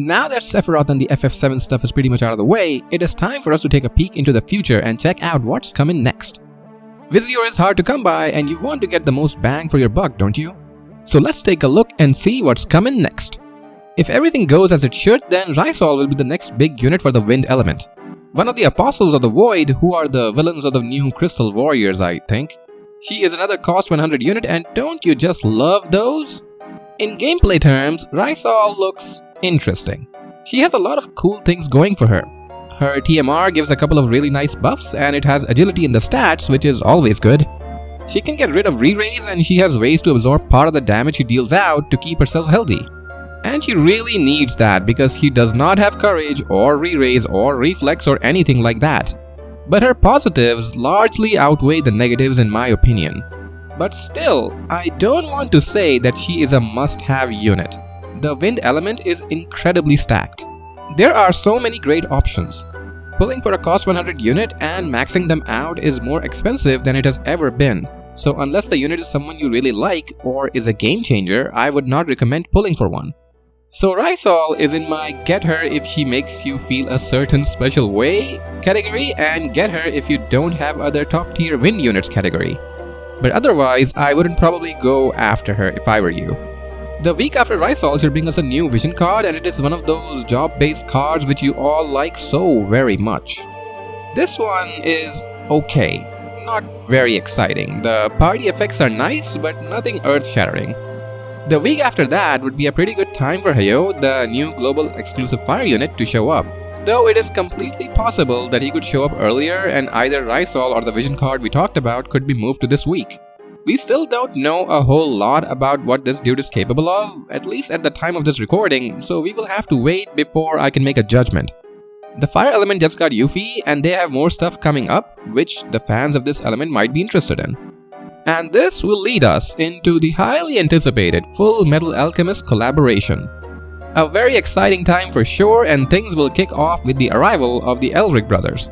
Now that Sephiroth and the FF7 stuff is pretty much out of the way, it is time for us to take a peek into the future and check out what's coming next. Visiore is hard to come by and you want to get the most bang for your buck, don't you? So let's take a look and see what's coming next. If everything goes as it should, then Rysol will be the next big unit for the wind element. One of the apostles of the void, who are the villains of the new Crystal Warriors, I think. She is another cost 100 unit, and don't you just love those? In gameplay terms, Rysol looks interesting. She has a lot of cool things going for her. Her TMR gives a couple of really nice buffs, and it has agility in the stats, which is always good. She can get rid of re-raise, and she has ways to absorb part of the damage she deals out to keep herself healthy. And she really needs that because she does not have courage or re-raise or reflex or anything like that. But her positives largely outweigh the negatives in my opinion. But still, I don't want to say that she is a must-have unit. The wind element is incredibly stacked. There are so many great options. Pulling for a cost 100 unit and maxing them out is more expensive than it has ever been. So unless the unit is someone you really like or is a game changer, I would not recommend pulling for one. So Rysol is in my get her if she makes you feel a certain special way category and get her if you don't have other top tier wind units category. But otherwise, I wouldn't probably go after her if I were you. The week after Rysol should bring us a new vision card, and it is one of those job based cards which you all like so very much. This one is okay, not very exciting. The party effects are nice but nothing earth shattering. The week after that would be a pretty good time for Hayo, the new global exclusive fire unit, to show up. Though it is completely possible that he could show up earlier and either Rysol or the vision card we talked about could be moved to this week. We still don't know a whole lot about what this dude is capable of, at least at the time of this recording, so we will have to wait before I can make a judgment. The fire element just got Yuffie and they have more stuff coming up which the fans of this element might be interested in. And this will lead us into the highly anticipated full Metal Alchemist collaboration. A very exciting time for sure, and things will kick off with the arrival of the Elric brothers.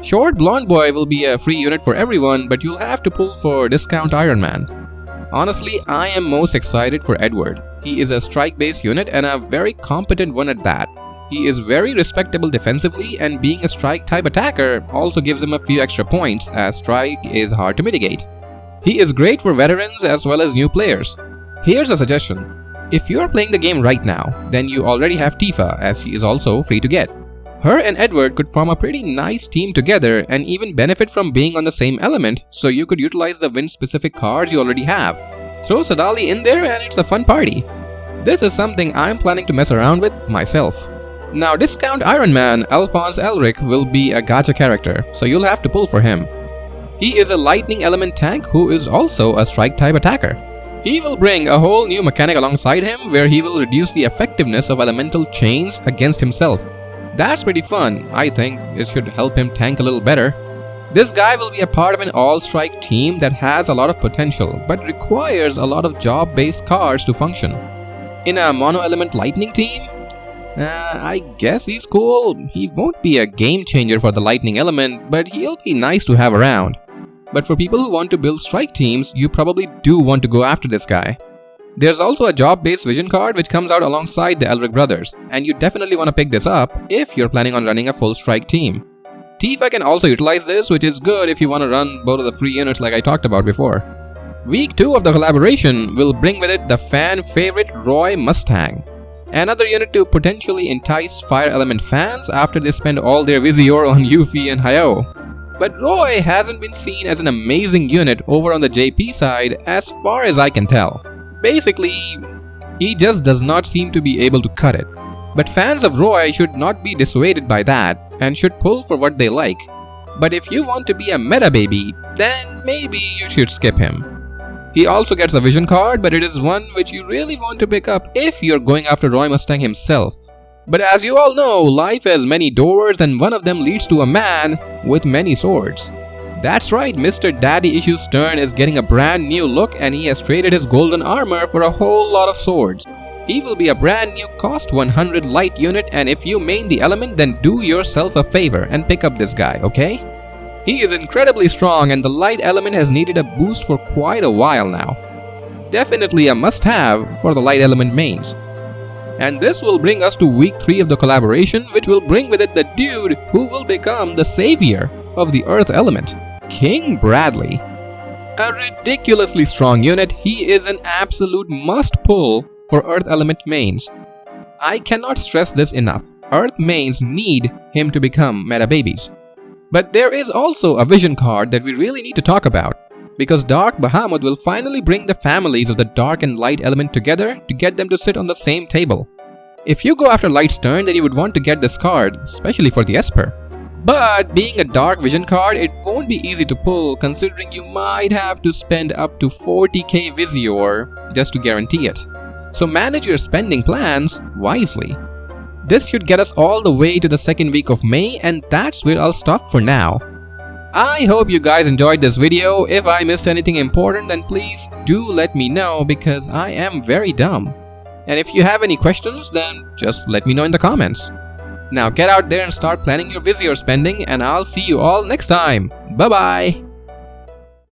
Short Blonde Boy will be a free unit for everyone, but you'll have to pull for Discount Iron Man. Honestly, I am most excited for Edward. He is a strike-based unit and a very competent one at that. He is very respectable defensively, and being a strike-type attacker also gives him a few extra points, as strike is hard to mitigate. He is great for veterans as well as new players. Here's a suggestion. If you are playing the game right now, then you already have Tifa, as she is also free to get. Her and Edward could form a pretty nice team together and even benefit from being on the same element, so you could utilize the wind-specific cards you already have. Throw Sadali in there and it's a fun party. This is something I'm planning to mess around with myself. Now, Discount Iron Man Alphonse Elric will be a gacha character, so you'll have to pull for him. He is a lightning element tank who is also a strike type attacker. He will bring a whole new mechanic alongside him where he will reduce the effectiveness of elemental chains against himself. That's pretty fun. I think it should help him tank a little better. This guy will be a part of an all-strike team that has a lot of potential but requires a lot of job-based cards to function. In a mono-element lightning team, I guess he's cool. He won't be a game changer for the lightning element, but he'll be nice to have around. But for people who want to build strike teams, you probably do want to go after this guy. There's also a job-based vision card which comes out alongside the Elric brothers, and you definitely want to pick this up if you're planning on running a full strike team. Tifa can also utilize this, which is good if you want to run both of the free units like I talked about before. Week 2 of the collaboration will bring with it the fan favorite Roy Mustang. Another unit to potentially entice fire element fans after they spend all their Visiore on Yuffie and Hayo. But Roy hasn't been seen as an amazing unit over on the JP side as far as I can tell. Basically, he just does not seem to be able to cut it. But fans of Roy should not be dissuaded by that and should pull for what they like. But if you want to be a meta baby, then maybe you should skip him. He also gets a vision card, but it is one which you really want to pick up if you're going after Roy Mustang himself. But as you all know, life has many doors and one of them leads to a man with many swords. That's right, Mr. Daddy Issues Stern is getting a brand new look and he has traded his golden armor for a whole lot of swords. He will be a brand new cost 100 light unit, and if you main the element, then do yourself a favor and pick up this guy, okay? He is incredibly strong and the light element has needed a boost for quite a while now. Definitely a must-have for the light element mains. And this will bring us to week 3 of the collaboration, which will bring with it the dude who will become the savior of the earth element, King Bradley. A ridiculously strong unit, he is an absolute must-pull for earth element mains. I cannot stress this enough. Earth mains need him to become meta babies. But there is also a vision card that we really need to talk about, because Dark Bahamut will finally bring the families of the dark and light element together to get them to sit on the same table. If you go after Light's turn, then you would want to get this card, especially for the Esper. But being a dark vision card, it won't be easy to pull, considering you might have to spend up to 40k Visiore just to guarantee it. So manage your spending plans wisely. This should get us all the way to the second week of May, and that's where I'll stop for now. I hope you guys enjoyed this video. If I missed anything important, then please do let me know, because I am very dumb. And if you have any questions, then just let me know in the comments. Now get out there and start planning your Visiore spending, and I'll see you all next time. Bye bye.